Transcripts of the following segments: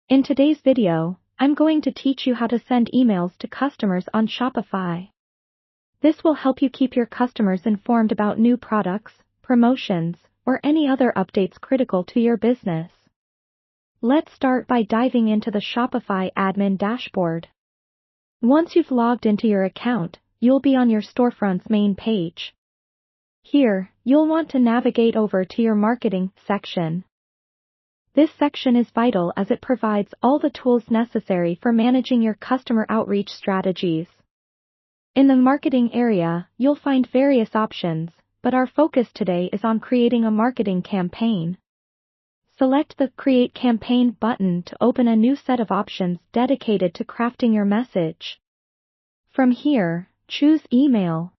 In today's video, I'm going to teach you how to send emails to customers on Shopify. This will help you keep your customers informed about new products, promotions, or any other updates critical to your business. Let's start by diving into the Shopify admin dashboard. Once you've logged into your account, you'll be on your storefront's main page. Here, you'll want to navigate over to your marketing section. This section is vital as it provides all the tools necessary for managing your customer outreach strategies. In the marketing area, you'll find various options, but our focus today is on creating a marketing campaign. Select the Create Campaign button to open a new set of options dedicated to crafting your message. From here, choose Email.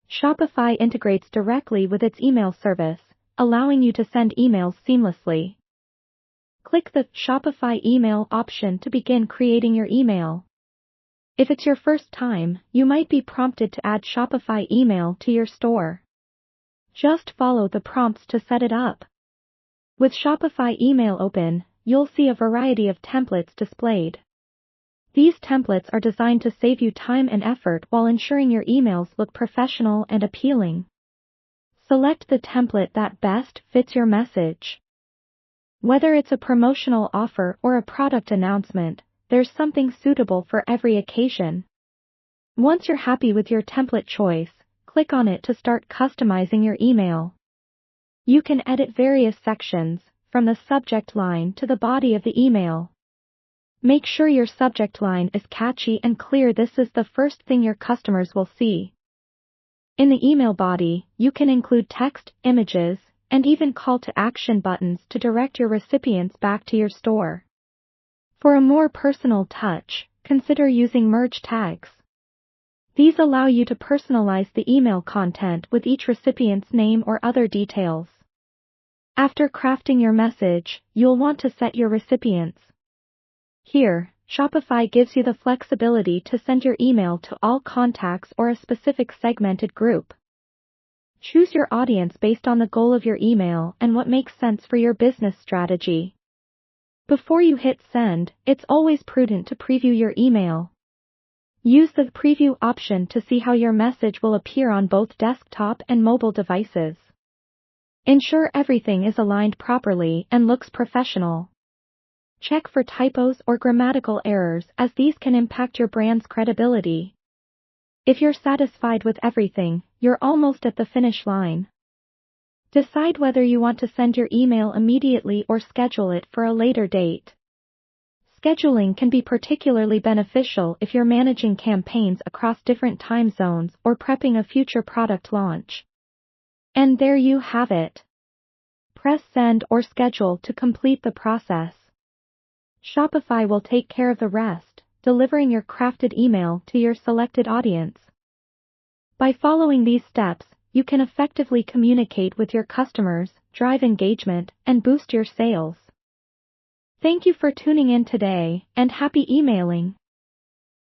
Shopify integrates directly with its email service, allowing you to send emails seamlessly. Click the Shopify Email option to begin creating your email. If it's your first time, you might be prompted to add Shopify email to your store. Just follow the prompts to set it up. With Shopify email open, you'll see a variety of templates displayed. These templates are designed to save you time and effort while ensuring your emails look professional and appealing. Select the template that best fits your message. Whether it's a promotional offer or a product announcement, there's something suitable for every occasion. Once you're happy with your template choice, click on it to start customizing your email. You can edit various sections, from the subject line to the body of the email. Make sure your subject line is catchy and clear. This is the first thing your customers will see. In the email body, you can include text, images, and even call to action buttons to direct your recipients back to your store. For a more personal touch, consider using merge tags. These allow you to personalize the email content with each recipient's name or other details. After crafting your message, you'll want to set your recipients. Here, Shopify gives you the flexibility to send your email to all contacts or a specific segmented group. Choose your audience based on the goal of your email and what makes sense for your business strategy. Before you hit send, it's always prudent to preview your email. Use the preview option to see how your message will appear on both desktop and mobile devices. Ensure everything is aligned properly and looks professional. Check for typos or grammatical errors as these can impact your brand's credibility. If you're satisfied with everything, you're almost at the finish line. Decide whether you want to send your email immediately or schedule it for a later date. Scheduling can be particularly beneficial if you're managing campaigns across different time zones or prepping a future product launch. And there you have it. Press send or schedule to complete the process. Shopify will take care of the rest, delivering your crafted email to your selected audience. By following these steps, you can effectively communicate with your customers, drive engagement, and boost your sales. Thank you for tuning in today, and happy emailing!